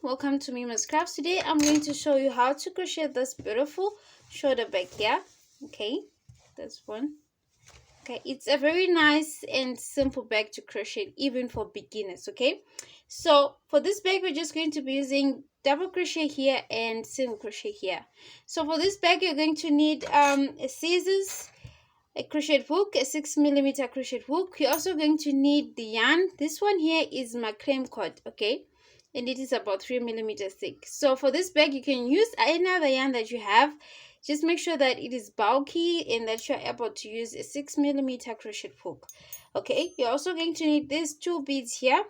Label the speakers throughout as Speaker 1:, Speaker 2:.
Speaker 1: Welcome to Mima's Crafts. Today I'm going to show you how to crochet this beautiful shoulder bag here. Okay, this one. Okay, it's a very nice and simple bag to crochet even for beginners. Okay, so for this bag we're just going to be using double crochet here and single crochet here. So for this bag you're going to need a scissors, a crochet hook, a 6mm crochet hook. You're also going to need the yarn. This one here is macrame cord, okay, and it is about 3mm thick. So for this bag you can use any other yarn that you have. Just make sure that it is bulky and that you're able to use a 6mm crochet hook. Okay, you're also going to need these two beads here.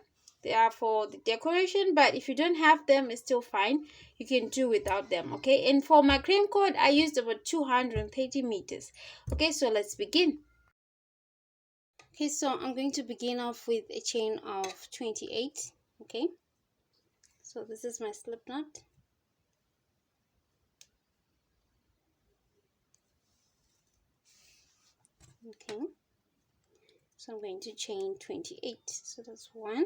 Speaker 1: They are for the decoration, but if you don't have them, it's still fine. You can do without them. Okay, and for my cream cord I used about 230 meters. Okay, so let's begin. Okay, so I'm going to begin off with a chain of 28. Okay, so this is my slip knot. Okay, so I'm going to chain 28. So that's 1,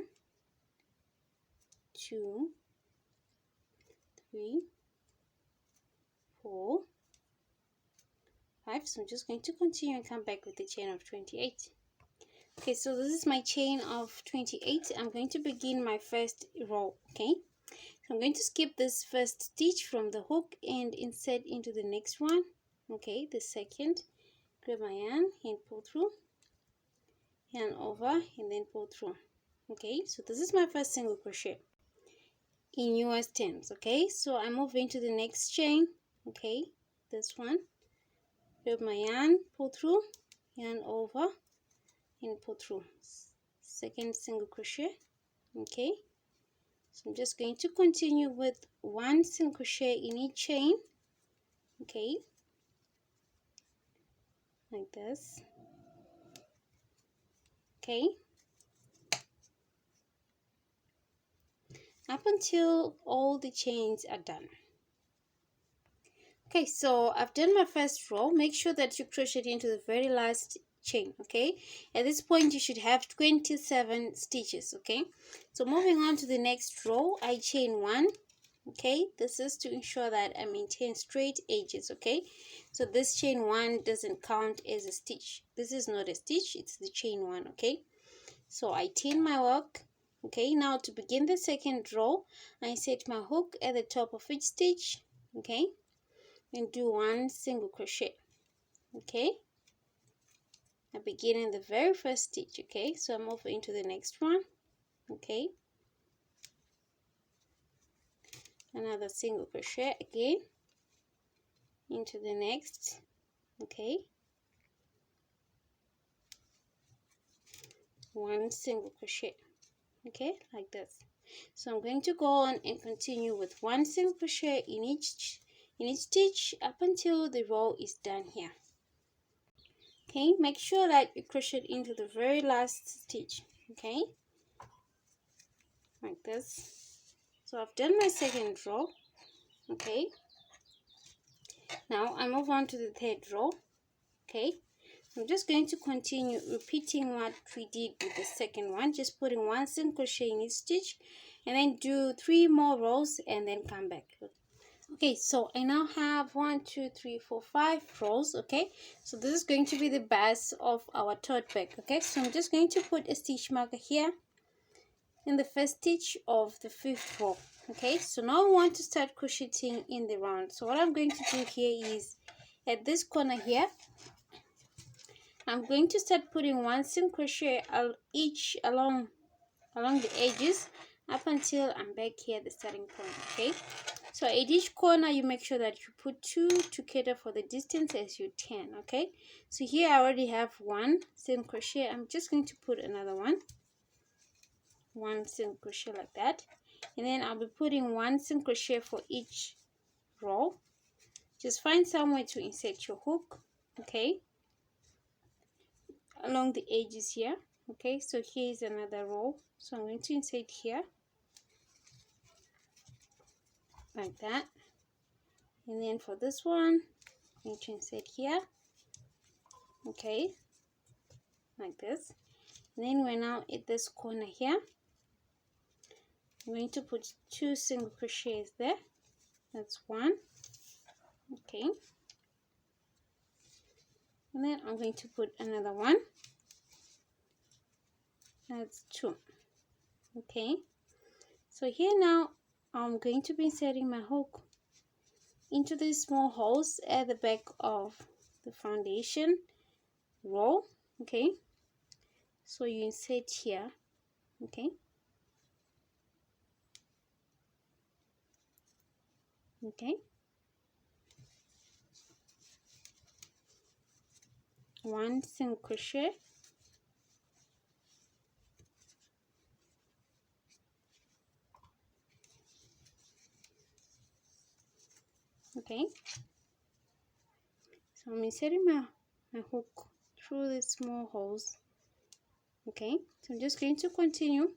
Speaker 1: 2, 3, 4, 5. So I'm just going to continue and come back with the chain of 28. Okay, so this is my chain of 28. I'm going to begin my first row. Okay, so I'm going to skip this first stitch from the hook and insert into the next one. Okay, the second, grab my yarn and pull through, yarn over and then pull through. Okay, so this is my first single crochet in US terms. Okay, so I move into the next chain. Okay, this one, grab my yarn, pull through, yarn over and pull through, second single crochet. Okay, so I'm just going to continue with one single crochet in each chain. Okay, like this. Okay, up until all the chains are done. Okay, so I've done my first row. Make sure that you crochet into the very last chain. Okay, at this point you should have 27 stitches. Okay, so moving on to the next row, I chain 1. Okay, this is to ensure that I maintain straight edges. Okay, so this chain 1 doesn't count as a stitch. This is not a stitch, it's the chain 1. Okay, so I turn my work. Okay, now to begin the second row, I set my hook at the top of each stitch. Okay, and do one single crochet. Okay, I begin in the very first stitch. Okay, so I move into the next one. Okay, another single crochet again into the next. Okay, one single crochet. Okay, like this. So I'm going to go on and continue with one single crochet in each stitch up until the row is done here. Okay, make sure that you crochet into the very last stitch. Okay, like this. So I've done my second row. Okay, now I move on to the third row. Okay, I'm just going to continue repeating what we did with the second one, just putting one single crochet in each stitch and then do 3 more rows and then come back. Okay, so I now have 1, 2, 3, 4, 5 rows. Okay, so this is going to be the base of our tote bag. Okay, so I'm just going to put a stitch marker here in the first stitch of the 5th row. Okay, so now we want to start crocheting in the round. So what I'm going to do here is at this corner here, I'm going to start putting one single crochet each along the edges up until I'm back here at the starting point. Okay, so at each corner you make sure that you put 2 to cater for the distance as you turn. Okay, so here I already have one single crochet. I'm just going to put another one single crochet like that, and then I'll be putting one single crochet for each row. Just find somewhere to insert your hook. Okay, along the edges here. Okay, so here is another row, so I'm going to insert here like that, and then for this one I'm going to insert here. Okay, like this, and then we're now at this corner here. I'm going to put 2 single crochets there. That's 1. Okay, and then I'm going to put another 1. That's 2. Okay, so here now I'm going to be inserting my hook into these small holes at the back of the foundation row. Okay, so you insert here. Okay, okay, 1 single crochet, okay, so I'm inserting my hook through the small holes. Okay, so I'm just going to continue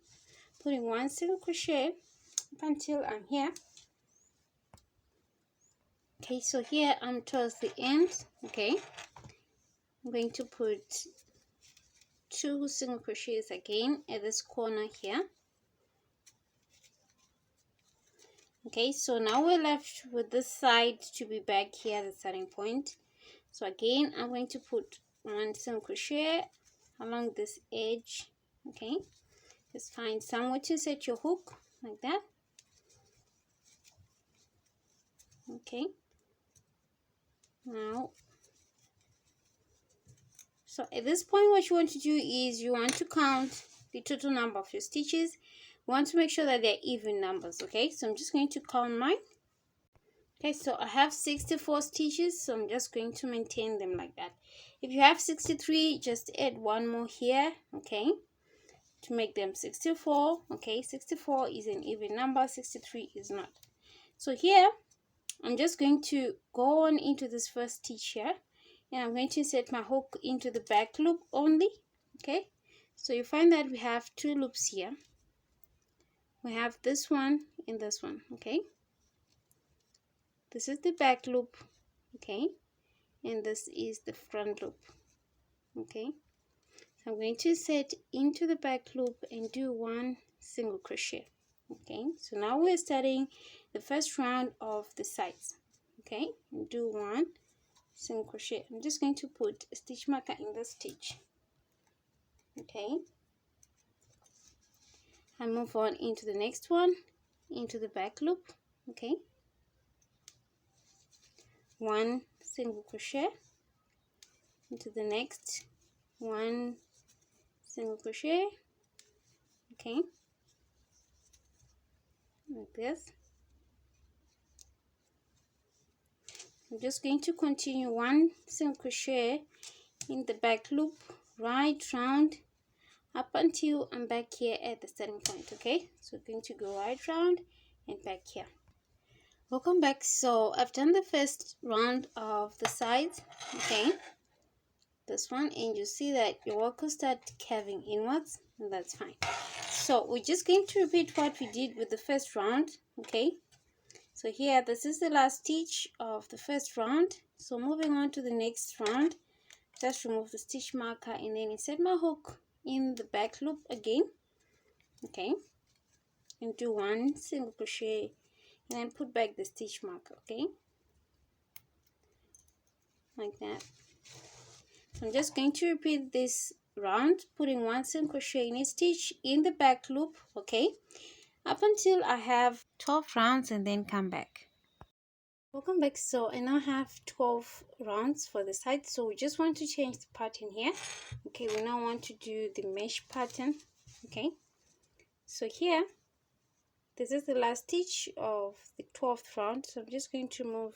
Speaker 1: putting 1 single crochet up until I'm here. Okay, so here I'm towards the end. Okay, I'm going to put 2 single crochets again at this corner here. Okay, so now we're left with this side to be back here, the starting point. So again, I'm going to put 1 single crochet along this edge. Okay, just find somewhere to set your hook like that. Okay, now, so at this point what you want to do is you want to count the total number of your stitches. You want to make sure that they're even numbers. Okay, so I'm just going to count mine. Okay, so I have 64 stitches, so I'm just going to maintain them like that. If you have 63, just add 1 more here. Okay, to make them 64. Okay, 64 is an even number, 63 is not. So here I'm just going to go on into this first stitch here, and I'm going to insert my hook into the back loop only. Okay, so you find that we have 2 loops here. We have this one and this one. Okay, this is the back loop. Okay, and this is the front loop. Okay, so I'm going to insert into the back loop and do 1 single crochet. Okay, so now we're starting the first round of the sides. Okay, and do 1 single crochet. I'm just going to put a stitch marker in the stitch. Okay, and move on into the next one, into the back loop. Okay, 1 single crochet, into the next 1 single crochet. Okay, like this. I'm just going to continue 1 single crochet in the back loop right round up until I'm back here at the starting point. Okay, so we're going to go right round and back here. Welcome back. So I've done the first round of the sides. Okay, this one, and you see that your work will start curving inwards, and that's fine. So we're just going to repeat what we did with the first round. Okay, so here this is the last stitch of the first round. So moving on to the next round, just remove the stitch marker and then insert my hook in the back loop again. Okay, and do 1 single crochet and then put back the stitch marker. Okay, like that. So I'm just going to repeat this round, putting 1 single crochet in a stitch in the back loop. Okay, up until I have 12 rounds and then come back. Welcome back. So I now have 12 rounds for the side, so we just want to change the pattern here. Okay, we now want to do the mesh pattern. Okay, so here this is the last stitch of the 12th round, so I'm just going to move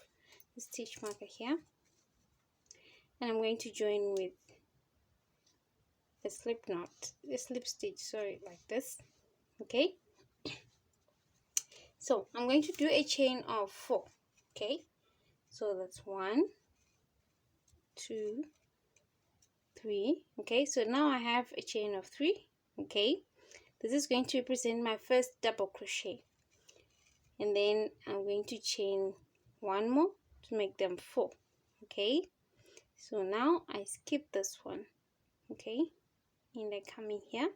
Speaker 1: the stitch marker here, and I'm going to join with a slip knot, a slip stitch, sorry, like this. Okay, so I'm going to do a chain of 4. Okay, so that's 1, 2, 3. Okay, so now I have a chain of 3. Okay, this is going to represent my first double crochet, and then I'm going to chain 1 more to make them 4. Okay, so now I skip this one. Okay, and I come in here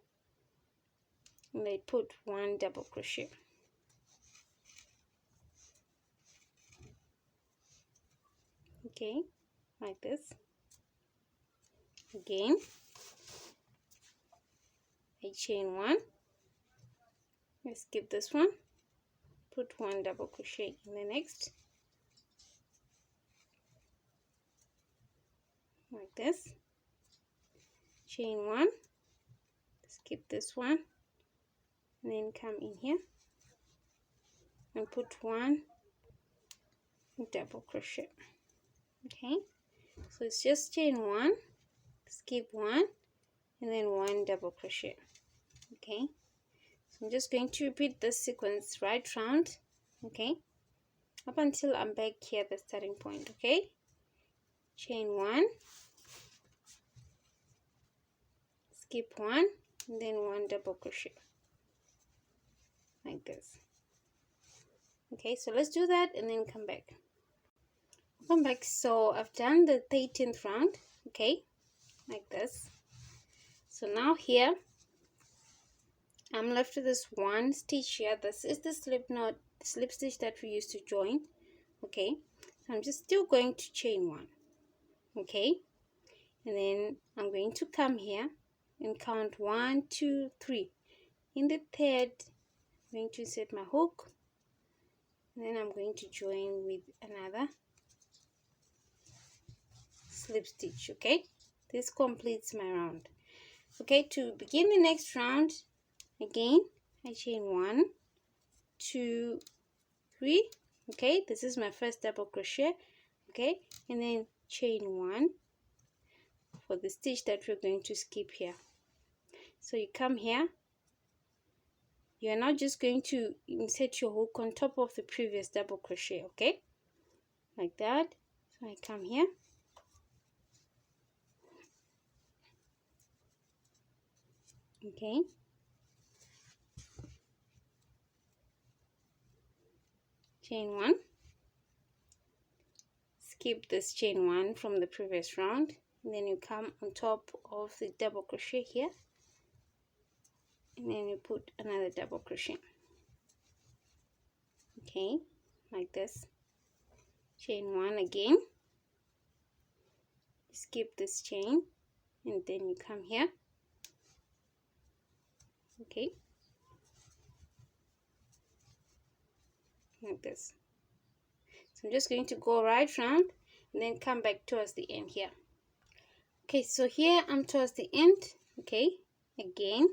Speaker 1: and I put 1 double crochet. okay, like this. Again, I chain one, I skip this one, put one double crochet in the next, like this, chain one, skip this one, and then come in here and put one double crochet. Okay, so it's just chain one, skip one, and then one double crochet. Okay, so I'm just going to repeat this sequence right round, okay, up until I'm back here at the starting point. Okay, chain one, skip one, and then one double crochet, like this. Okay, so let's do that and then come back. So I've done the 13th round, okay, like this. So now here I'm left with this one stitch here. This is the slip stitch that we used to join. Okay, so I'm just still going to chain one, okay, and then I'm going to come here and count 1, 2, 3. In the third, I'm going to set my hook, and then I'm going to join with another slip stitch. Okay, this completes my round. Okay, to begin the next round, again I chain 1, 2, 3. Okay, this is my first double crochet. Okay, and then chain 1 for the stitch that we're going to skip here. So you come here, you're now just going to insert your hook on top of the previous double crochet, okay, like that. So I come here, okay, chain 1, skip this chain 1 from the previous round, and then you come on top of the double crochet here, and then you put another double crochet, okay, like this. Chain 1 again, skip this chain, and then you come here, okay, like this. So I'm just going to go right round and then come back towards the end here. Okay, so here I'm towards the end. Okay, again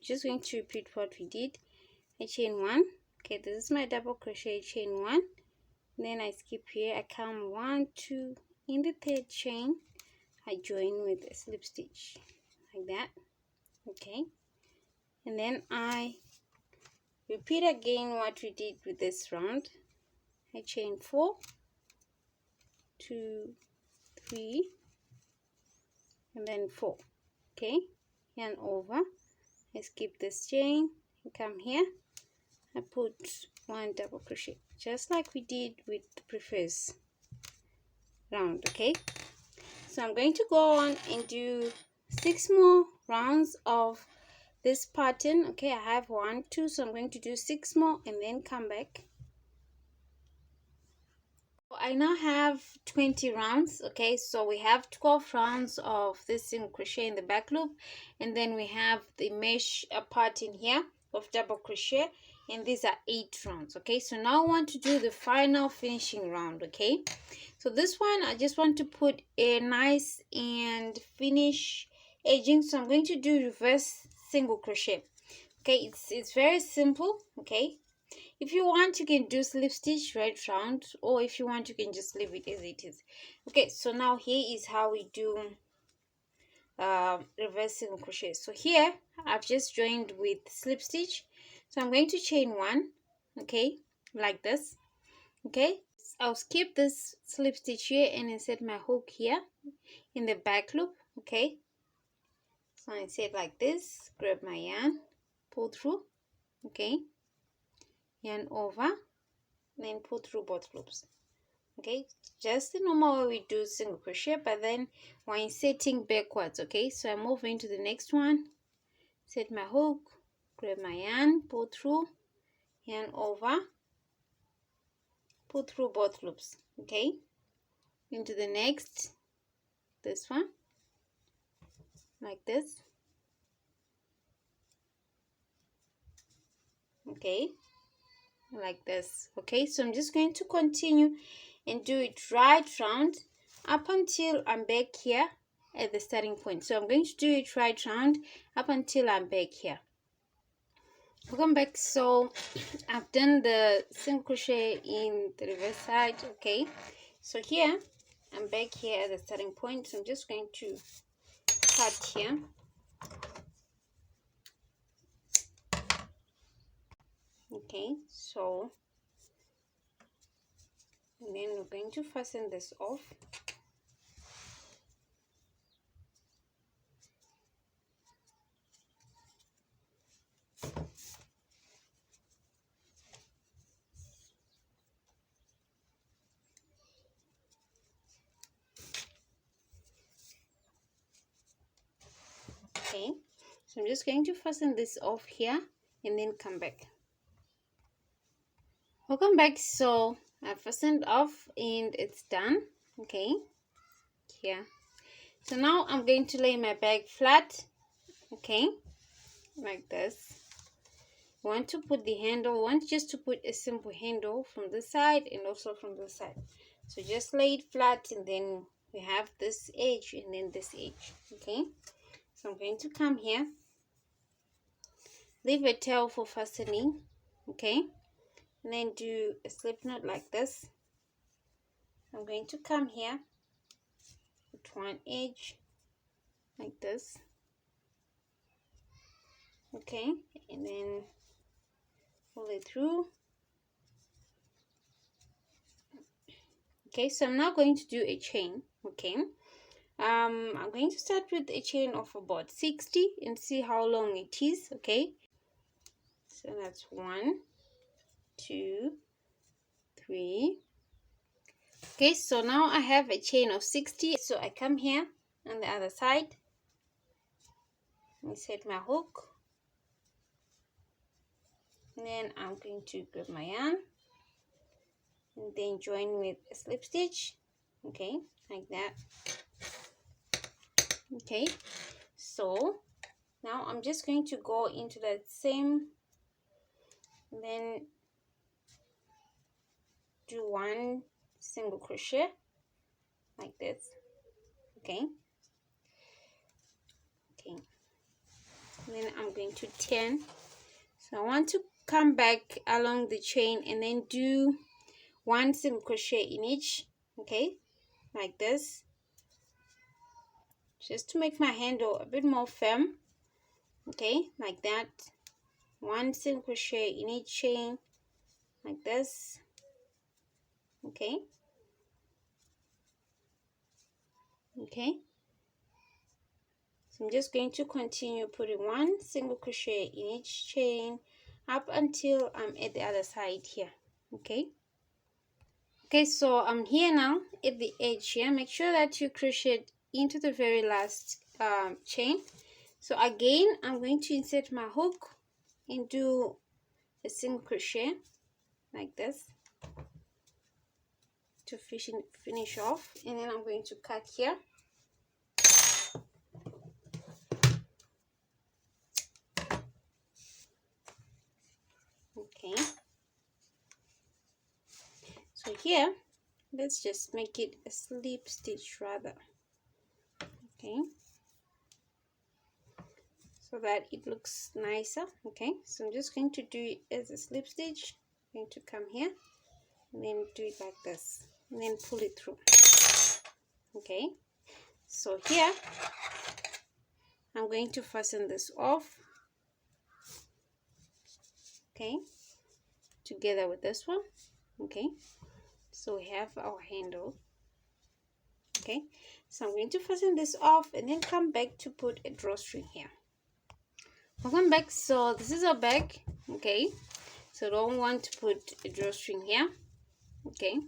Speaker 1: just going to repeat what we did. I chain 1, okay, this is my double crochet, chain 1, then I skip here, I come 1, 2, in the third chain I join with a slip stitch like that. Okay, and then I repeat again what we did with this round. I chain 4, 2, 3, and then 4. Okay, yarn over, I skip this chain, I come here, I put one double crochet just like we did with the previous round. Okay, so I'm going to go on and do 6 more rounds of this pattern. Okay, I have 1, 2, so I'm going to do 6 more and then come back. I now have 20 rounds. Okay, so we have 12 rounds of this single crochet in the back loop, and then we have the mesh pattern here of double crochet, and these are 8 rounds. Okay, so now I want to do the final finishing round. Okay, so this one I just want to put a nice and finish edging, so I'm going to do reverse single crochet. Okay, it's very simple. Okay, if you want, you can do slip stitch right round, or if you want, you can just leave it as it is. Okay, so now here is how we do reverse single crochet. So here I've just joined with slip stitch, so I'm going to chain 1, okay, like this. Okay, I'll skip this slip stitch here and insert my hook here in the back loop. Okay, so I insert like this, grab my yarn, pull through, okay, yarn over, then pull through both loops. Okay, just the normal way we do single crochet, but then we're inserting backwards. Okay, so I move into the next one, set my hook, grab my yarn, pull through, yarn over, pull through both loops. Okay, into the next, this one, like this. Okay, like this. Okay, so I'm just going to continue and do it right round up until I'm back here at the starting point. So I'm going to do it right round up until I'm back here. Welcome back. So I've done the single crochet in the reverse side. Okay, so here I'm back here at the starting point, so I'm just going to cut here. Okay, so and then we're going to fasten this off. Okay, so I'm just going to fasten this off here and then come back. Welcome back. So I fastened off and it's done. Okay, here. So now I'm going to lay my bag flat. Okay, like this. Want to put the handle, want just to put a simple handle from this side and also from this side. So just lay it flat, and then we have this edge and then this edge. Okay, so I'm going to come here, leave a tail for fastening. Okay, and then do a slip knot like this. I'm going to come here, put one edge like this. Okay, and then pull it through. Okay, so I'm now going to do a chain. Okay, I'm going to start with a chain of about 60 and see how long it is. Okay, so that's 1, 2, 3. Okay, so now I have a chain of 60. So I come here on the other side, insert my hook, and then I'm going to grab my yarn and then join with a slip stitch. Okay, like that. Okay, so now I'm just going to go into that same, and then do 1 single crochet like this. Okay, and then I'm going to turn. So I want to come back along the chain and then do 1 single crochet in each. Okay, like this, just to make my handle a bit more firm. Okay, like that. 1 single crochet in each chain like this. Okay, so I'm just going to continue putting 1 single crochet in each chain up until I'm at the other side here. Okay, so I'm here now at the edge here. Make sure that you crochet into the very last chain. So again, I'm going to insert my hook and do a single crochet like this to finish off, and then I'm going to cut here. Okay, so here let's just make it a slip stitch rather. Okay, so that it looks nicer. Okay, so I'm just going to do it as a slip stitch. I'm going to come here and then do it like this and then pull it through. Okay, so here I'm going to fasten this off, okay, together with this one. Okay, so we have our handle. Okay, so I'm going to fasten this off and then come back to put a drawstring here. Welcome back. So this is our bag. Okay, so don't want to put a drawstring here. Okay,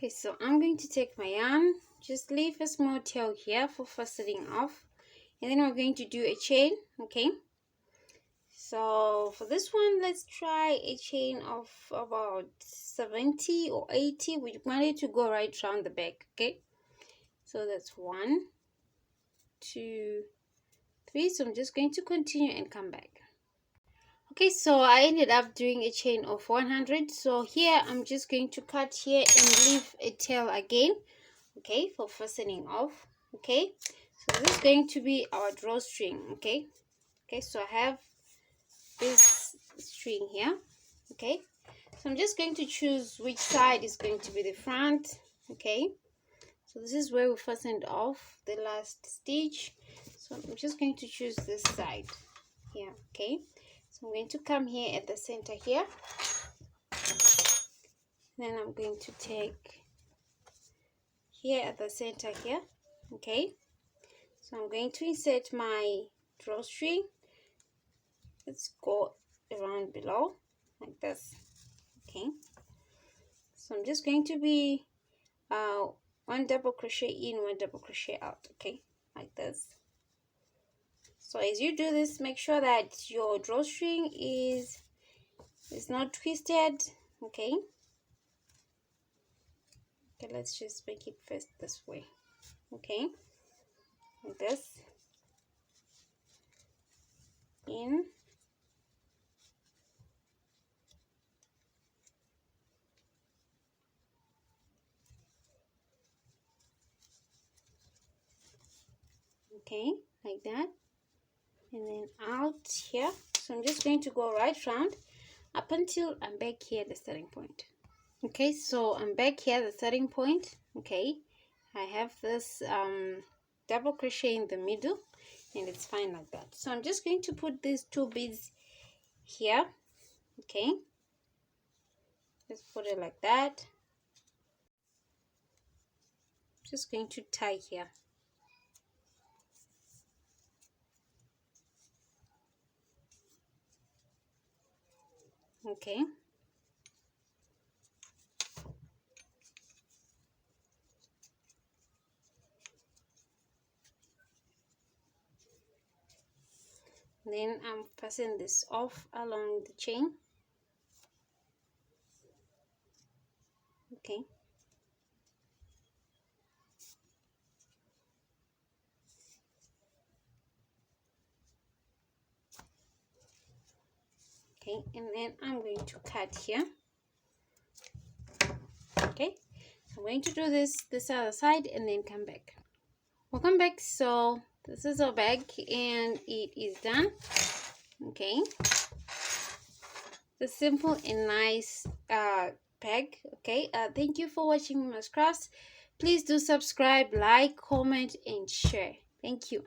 Speaker 1: so I'm going to take my yarn, just leave a small tail here for fastening off, and then we're going to do a chain. Okay, So for this one, let's try a chain of about 70 or 80. We want it to go right around the back. Okay, so that's 1, 2, 3. So I'm just going to continue and come back. Okay, so I ended up doing a chain of 100. So here I'm just going to cut here and leave a tail again, okay, for fastening off. Okay, so this is going to be our drawstring. Okay, so I have this string here. Okay, so I'm just going to choose which side is going to be the front. Okay, so this is where we fastened off the last stitch, so I'm just going to choose this side here. Okay, so I'm going to come here at the center here, then I'm going to take here at the center here. Okay, so I'm going to insert my drawstring. Let's go around below like this. Okay, so I'm just going to be 1 double crochet in, 1 double crochet out. Okay, like this. So as you do this, make sure that your drawstring is not twisted. Okay, let's just make it first this way. Okay, like this, in, okay, like that, and then out here. So I'm just going to go right round up until I'm back here at the starting point. Okay, so I'm back here at the starting point. Okay, I have this double crochet in the middle, and it's fine like that. So I'm just going to put these 2 beads here. Okay, let's put it like that. Just going to tie here. Okay, then I'm passing this off along the chain. Okay, and then I'm going to cut here. Okay, I'm going to do this other side and then come back. Welcome back. So this is our bag and it is done. Okay, the simple and nice bag. Okay, thank you for watching Mama's Crafts. Please do subscribe, like, comment and share. Thank you.